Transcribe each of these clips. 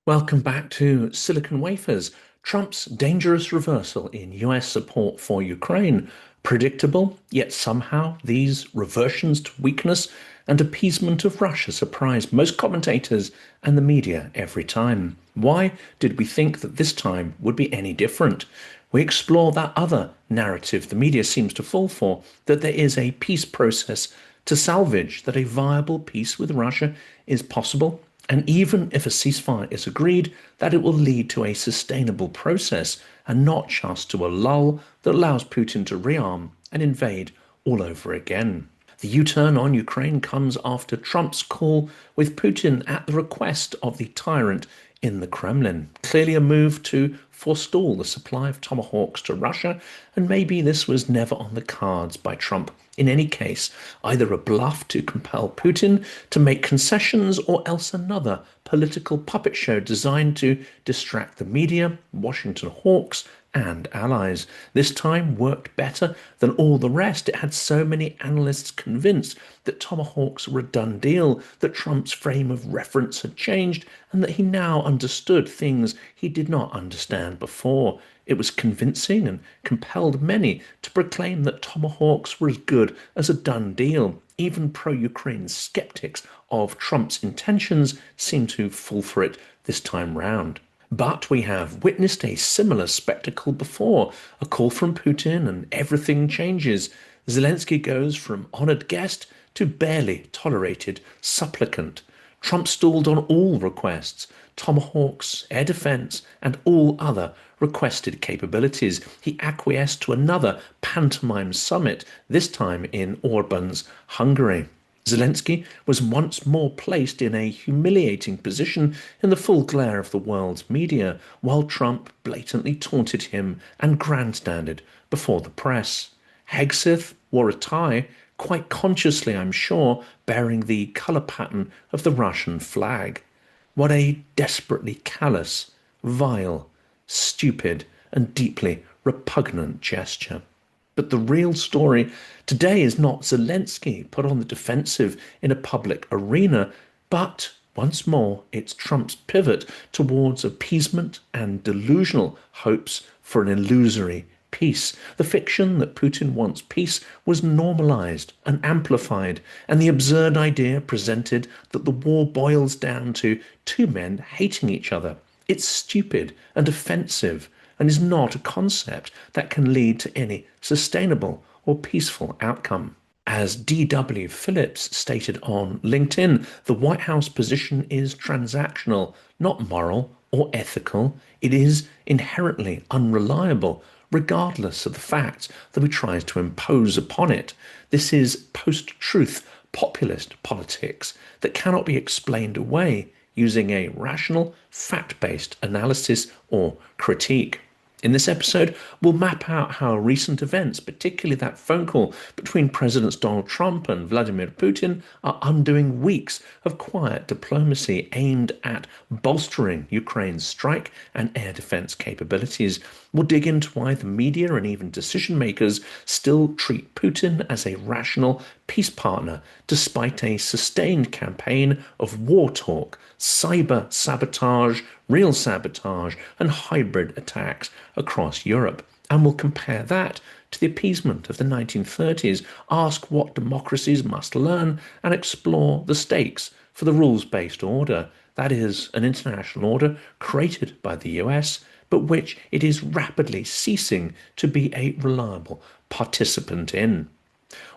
Welcome back to Silicon Wafers. Trump's dangerous reversal in US support for Ukraine. Predictable, yet somehow these reversions to weakness and appeasement of Russia surprise most commentators and the media every time. Why did we think that this time would be any different? We explore that other narrative the media seems to fall for, that there is a peace process to salvage, that a viable peace with Russia is possible, and even if a ceasefire is agreed, that it will lead to a sustainable process and not just to a lull that allows Putin to rearm and invade all over again. The U-turn on Ukraine comes after Trump's call with Putin at the request of the tyrant in the Kremlin. Clearly a move to forestall the supply of Tomahawks to Russia, and maybe this was never on the cards by Trump. In any case, either a bluff to compel Putin to make concessions or else another political puppet show designed to distract the media, Washington hawks, and allies. This time worked better than all the rest. It had so many analysts convinced that Tomahawks were a done deal, that Trump's frame of reference had changed, and that he now understood things he did not understand before. It was convincing and compelled many to proclaim that Tomahawks were as good as a done deal. Even pro-Ukraine skeptics of Trump's intentions seem to fall for it this time round. But we have witnessed a similar spectacle before. A call from Putin and everything changes. Zelensky goes from honoured guest to barely tolerated supplicant. Trump stalled on all requests, Tomahawks, air defence, and all other requested capabilities. He acquiesced to another pantomime summit, this time in Orban's Hungary. Zelensky was once more placed in a humiliating position in the full glare of the world's media, while Trump blatantly taunted him and grandstanded before the press. Hegseth wore a tie, quite consciously I'm sure, bearing the colour pattern of the Russian flag. What a desperately callous, vile, stupid, and deeply repugnant gesture. But the real story today is not Zelensky put on the defensive in a public arena, but once more it's Trump's pivot towards appeasement and delusional hopes for an illusory peace. The fiction that Putin wants peace was normalized and amplified, and the absurd idea presented that the war boils down to two men hating each other. It's stupid and offensive, and is not a concept that can lead to any sustainable or peaceful outcome. As D.W. Phillips stated on LinkedIn, the White House position is transactional, not moral or ethical. It is inherently unreliable, regardless of the facts that we try to impose upon it. This is post-truth populist politics that cannot be explained away using a rational, fact-based analysis or critique. In this episode, we'll map out how recent events, particularly that phone call between Presidents Donald Trump and Vladimir Putin, are undoing weeks of quiet diplomacy aimed at bolstering Ukraine's strike and air defense capabilities. We'll dig into why the media and even decision makers still treat Putin as a rational peace partner, despite a sustained campaign of war talk, cyber sabotage, real sabotage, and hybrid attacks across Europe. And we'll compare that to the appeasement of the 1930s, ask what democracies must learn, and explore the stakes for the rules-based order. That is, an international order created by the US, but which it is rapidly ceasing to be a reliable participant in.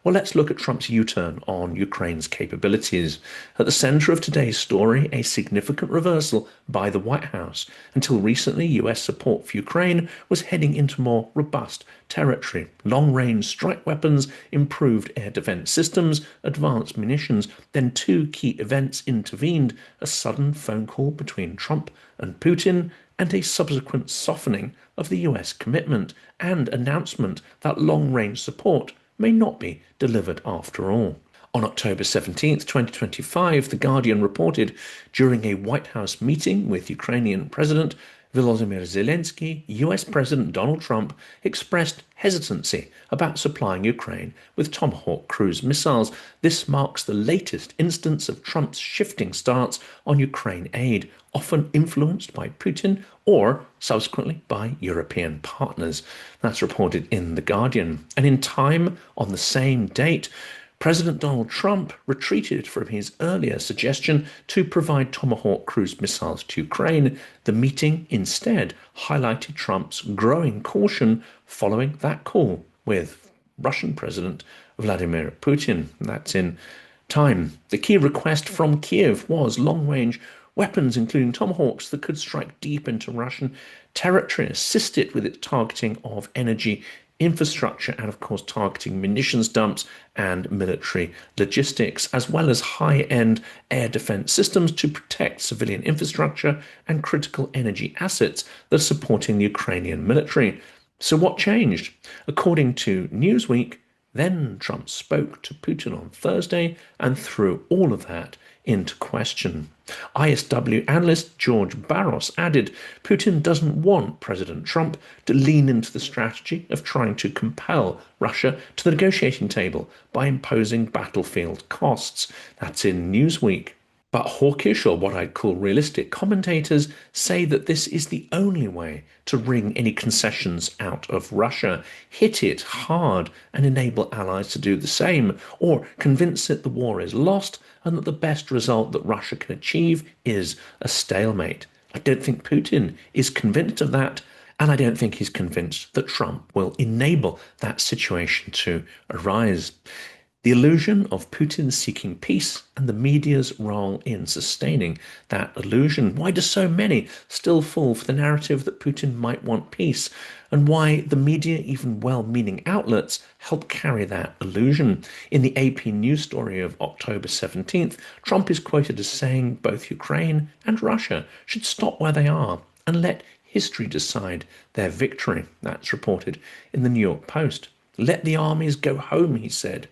Well, let's look at Trump's U-turn on Ukraine's capabilities. At the center of today's story, a significant reversal by the White House. Until recently, US support for Ukraine was heading into more robust territory. Long-range strike weapons, improved air defense systems, advanced munitions. Then two key events intervened: a sudden phone call between Trump and Putin, and a subsequent softening of the US commitment and announcement that long-range support may not be delivered after all. On October 17th, 2025, The Guardian reported during a White House meeting with Ukrainian President Volodymyr Zelensky, US President Donald Trump expressed hesitancy about supplying Ukraine with Tomahawk cruise missiles. This marks the latest instance of Trump's shifting stance on Ukraine aid, often influenced by Putin or subsequently by European partners. That's reported in The Guardian. And in time, on the same date, President Donald Trump retreated from his earlier suggestion to provide Tomahawk cruise missiles to Ukraine. The meeting instead highlighted Trump's growing caution following that call with Russian President Vladimir Putin. That's in time. The key request from Kiev was long-range weapons, including Tomahawks, that could strike deep into Russian territory, assist it with its targeting of energy infrastructure, and of course targeting munitions dumps and military logistics, as well as high-end air defense systems to protect civilian infrastructure and critical energy assets that are supporting the Ukrainian military. So what changed? According to Newsweek, then Trump spoke to Putin on Thursday and threw all of that into question. ISW analyst George Barros added Putin doesn't want President Trump to lean into the strategy of trying to compel Russia to the negotiating table by imposing battlefield costs. That's in Newsweek. But hawkish, or what I'd call realistic, commentators say that this is the only way to wring any concessions out of Russia, hit it hard and enable allies to do the same, or convince it the war is lost and that the best result that Russia can achieve is a stalemate. I don't think Putin is convinced of that, and I don't think he's convinced that Trump will enable that situation to arise. The illusion of Putin seeking peace and the media's role in sustaining that illusion. Why do so many still fall for the narrative that Putin might want peace? And why the media, even well-meaning outlets, help carry that illusion? In the AP news story of October 17th, Trump is quoted as saying both Ukraine and Russia should stop where they are and let history decide their victory. That's reported in the New York Post. Let the armies go home, he said.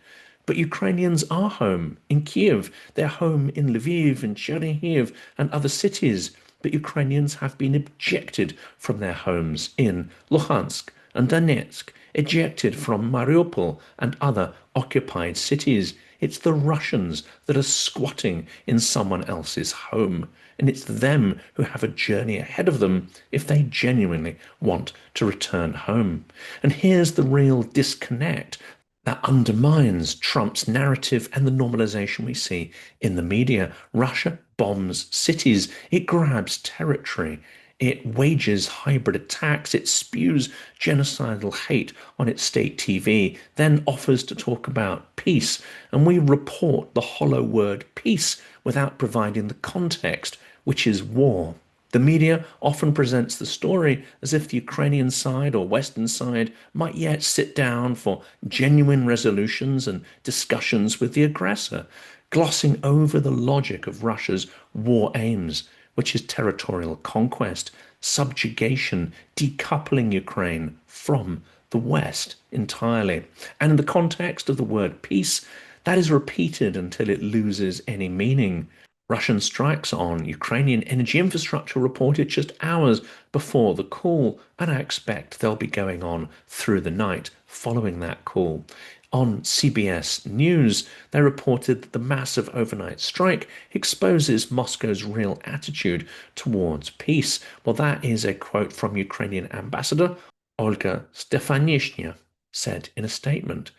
But Ukrainians are home in Kiev, they're home in Lviv and Chernihiv and other cities, but Ukrainians have been ejected from their homes in Luhansk and Donetsk, ejected from Mariupol and other occupied cities. It's the Russians that are squatting in someone else's home, and it's them who have a journey ahead of them if they genuinely want to return home. And here's the real disconnect that undermines Trump's narrative and the normalization we see in the media. Russia bombs cities, it grabs territory, it wages hybrid attacks, it spews genocidal hate on its state TV, then offers to talk about peace. And we report the hollow word peace without providing the context, which is war. The media often presents the story as if the Ukrainian side or Western side might yet sit down for genuine resolutions and discussions with the aggressor, glossing over the logic of Russia's war aims, which is territorial conquest, subjugation, decoupling Ukraine from the West entirely. And in the context of the word peace, that is repeated until it loses any meaning. Russian strikes on Ukrainian energy infrastructure reported just hours before the call, and I expect they'll be going on through the night following that call. On CBS News, they reported that the massive overnight strike exposes Moscow's real attitude towards peace. Well, that is a quote from Ukrainian ambassador Olga Stefanishnya said in a statement.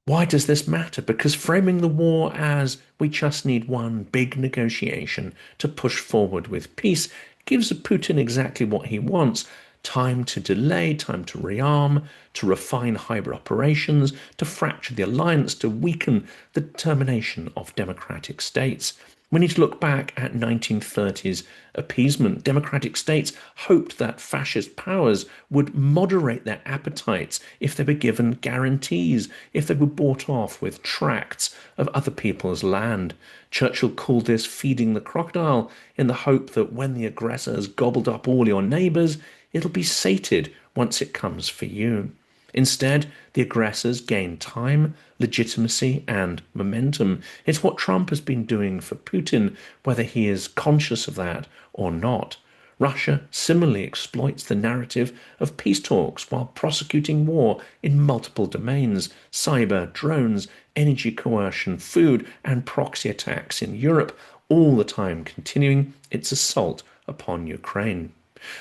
Why does this matter? Because framing the war as we just need one big negotiation to push forward with peace gives Putin exactly what he wants: time to delay, time to rearm, to refine hybrid operations, to fracture the alliance, to weaken the determination of democratic states. We need to look back at 1930s appeasement. Democratic states hoped that fascist powers would moderate their appetites if they were given guarantees, if they were bought off with tracts of other people's land. Churchill called this feeding the crocodile, in the hope that when the aggressor has gobbled up all your neighbours, it'll be sated once it comes for you. Instead, the aggressors gain time, legitimacy, and momentum. It's what Trump has been doing for Putin, whether he is conscious of that or not. Russia similarly exploits the narrative of peace talks while prosecuting war in multiple domains: cyber, drones, energy coercion, food, and proxy attacks in Europe, all the time continuing its assault upon Ukraine.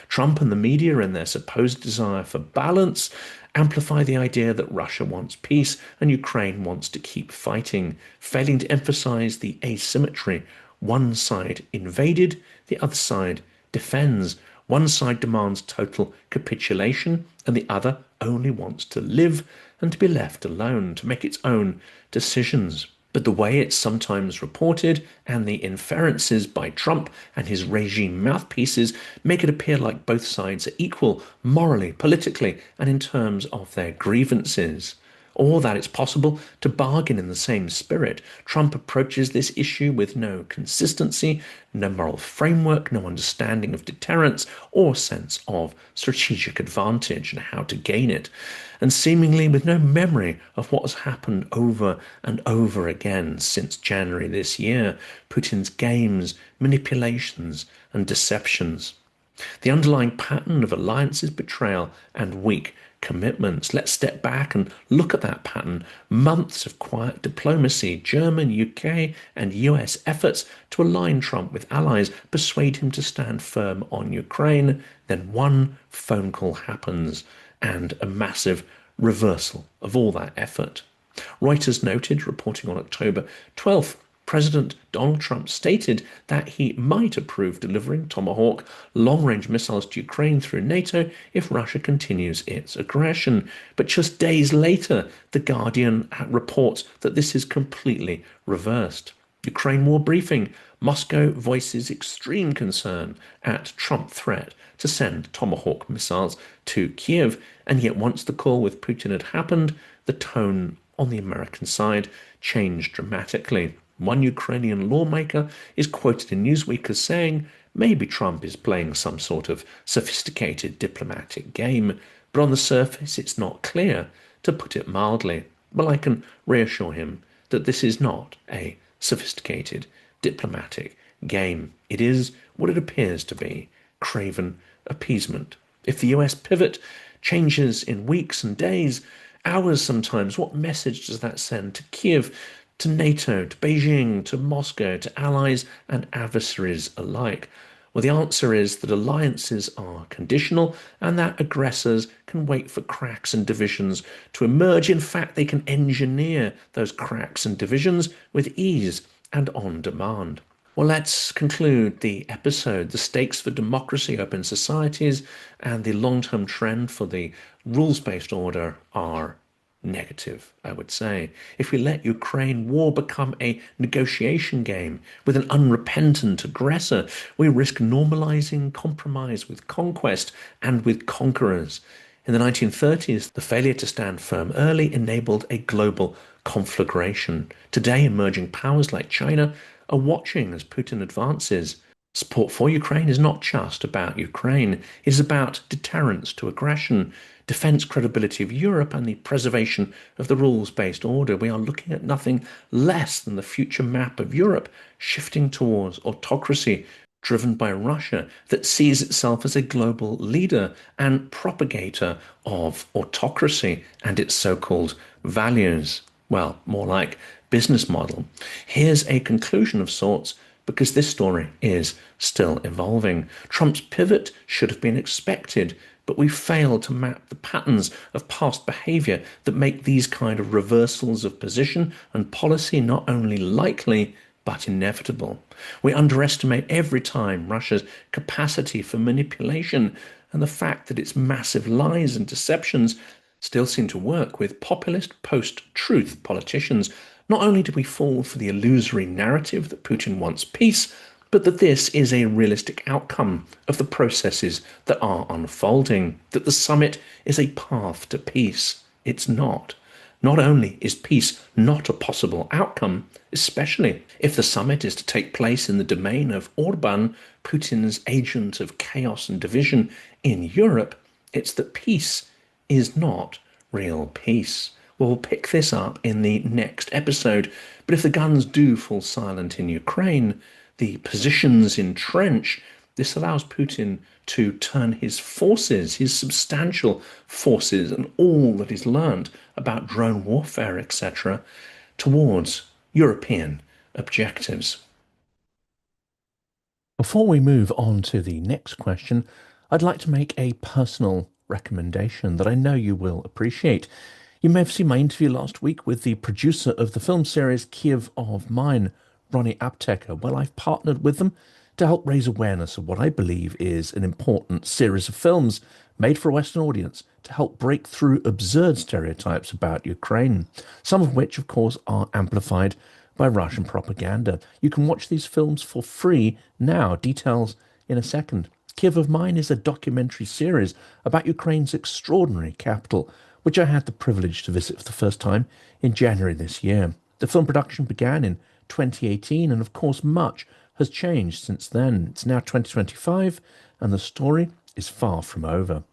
Trump and the media, in their supposed desire for balance, amplify the idea that Russia wants peace and Ukraine wants to keep fighting, failing to emphasize the asymmetry. One side invaded, the other side defends. One side demands total capitulation, and the other only wants to live and to be left alone, to make its own decisions. But the way it's sometimes reported and the inferences by Trump and his regime mouthpieces make it appear like both sides are equal morally, politically, and in terms of their grievances, or that it's possible to bargain in the same spirit. Trump approaches this issue with no consistency, no moral framework, no understanding of deterrence or sense of strategic advantage and how to gain it, and seemingly with no memory of what has happened over and over again since January this year: Putin's games, manipulations, and deceptions. The underlying pattern of alliances, betrayal, and weak commitments. Let's step back and look at that pattern. Months of quiet diplomacy, German, UK, and US efforts to align Trump with allies, persuade him to stand firm on Ukraine. Then one phone call happens, and a massive reversal of all that effort. Reuters noted, reporting on October 12th, President Donald Trump stated that he might approve delivering Tomahawk long-range missiles to Ukraine through NATO if Russia continues its aggression. But just days later, The Guardian reports that this is completely reversed. Ukraine war briefing: Moscow voices extreme concern at Trump threat to send Tomahawk missiles to Kiev, and yet once the call with Putin had happened, the tone on the American side changed dramatically. One Ukrainian lawmaker is quoted in Newsweek as saying, maybe Trump is playing some sort of sophisticated diplomatic game, but on the surface it's not clear, to put it mildly. Well, I can reassure him that this is not a sophisticated diplomatic game. It is what it appears to be: craven appeasement. If the US pivot changes in weeks and days, hours sometimes, what message does that send to Kiev, to NATO, to Beijing, to Moscow, to allies and adversaries alike? Well, the answer is that alliances are conditional and that aggressors can wait for cracks and divisions to emerge. In fact, they can engineer those cracks and divisions with ease and on demand. Well, let's conclude the episode. The stakes for democracy, open societies, and the long-term trend for the rules-based order are negative, I would say. If we let Ukraine war become a negotiation game with an unrepentant aggressor, we risk normalizing compromise with conquest and with conquerors. In the 1930s, the failure to stand firm early enabled a global conflagration. Today, emerging powers like China are watching as Putin advances. Support for Ukraine is not just about Ukraine. It is about deterrence to aggression, defense credibility of Europe, and the preservation of the rules-based order. We are looking at nothing less than the future map of Europe shifting towards autocracy, driven by Russia, that sees itself as a global leader and propagator of autocracy and its so-called values. Well, more like business model. Here's a conclusion of sorts, because this story is still evolving. Trump's pivot should have been expected, but we failed to map the patterns of past behavior that make these kind of reversals of position and policy not only likely, but inevitable. We underestimate every time Russia's capacity for manipulation and the fact that its massive lies and deceptions still seem to work with populist post-truth politicians. Not only do we fall for the illusory narrative that Putin wants peace, but that this is a realistic outcome of the processes that are unfolding, that the summit is a path to peace. It's not. Not only is peace not a possible outcome, especially if the summit is to take place in the domain of Orban, Putin's agent of chaos and division in Europe, it's that peace is not real peace. We'll pick this up in the next episode, but if the guns do fall silent in Ukraine, the positions entrench, this allows Putin to turn his forces, his substantial forces, and all that he's learned about drone warfare, etc., towards European objectives. Before we move on to the next question, I'd like to make a personal recommendation that I know you will appreciate. You may have seen my interview last week with the producer of the film series Kiev of Mine, Ronnie Apteker. Well, I've partnered with them to help raise awareness of what I believe is an important series of films made for a Western audience to help break through absurd stereotypes about Ukraine, some of which, of course, are amplified by Russian propaganda. You can watch these films for free now. Details in a second. Kiev of Mine is a documentary series about Ukraine's extraordinary capital, which I had the privilege to visit for the first time in January this year. The film production began in 2018, and of course, much has changed since then. It's now 2025, and the story is far from over.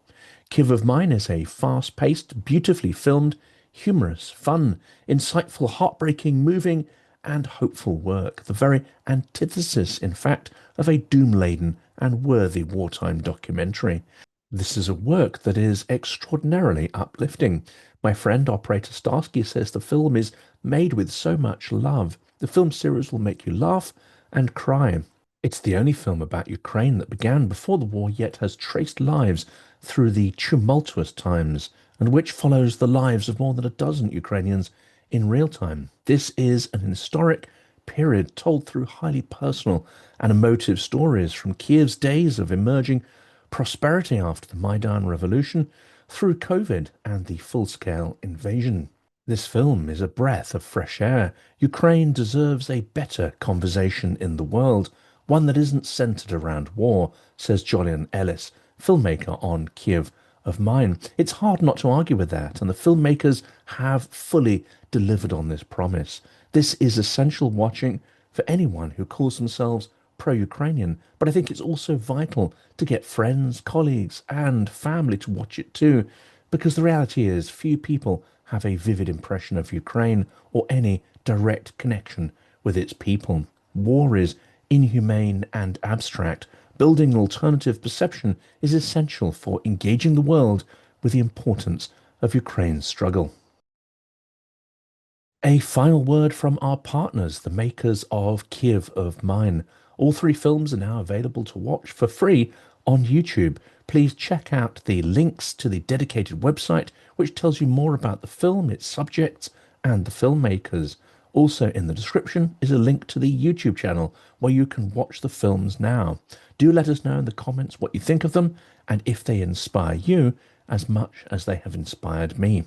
Kiev of Mine is a fast-paced, beautifully filmed, humorous, fun, insightful, heartbreaking, moving, and hopeful work, the very antithesis, in fact, of a doom-laden and worthy wartime documentary. This is a work that is extraordinarily uplifting. My friend, operator Starsky, says the film is made with so much love. The film series will make you laugh and cry. It's the only film about Ukraine that began before the war yet has traced lives through the tumultuous times, and which follows the lives of more than a dozen Ukrainians in real time. This is an historic period told through highly personal and emotive stories from Kiev's days of emerging prosperity after the Maidan Revolution through COVID and the full-scale invasion. This film is a breath of fresh air. Ukraine deserves a better conversation in the world, one that isn't centered around war, says Julian Ellis, filmmaker on Kiev of Mine. It's hard not to argue with that, and the filmmakers have fully delivered on this promise. This is essential watching for anyone who calls themselves pro-Ukrainian, but I think it's also vital to get friends, colleagues, and family to watch it too, because the reality is few people have a vivid impression of Ukraine or any direct connection with its people. War is inhumane and abstract. Building an alternative perception is essential for engaging the world with the importance of Ukraine's struggle. A final word from our partners, the makers of Kiev of Mine. All three films are now available to watch for free on YouTube. Please check out the links to the dedicated website, which tells you more about the film, its subjects, and the filmmakers. Also in the description is a link to the YouTube channel where you can watch the films now. Do let us know in the comments what you think of them and if they inspire you as much as they have inspired me.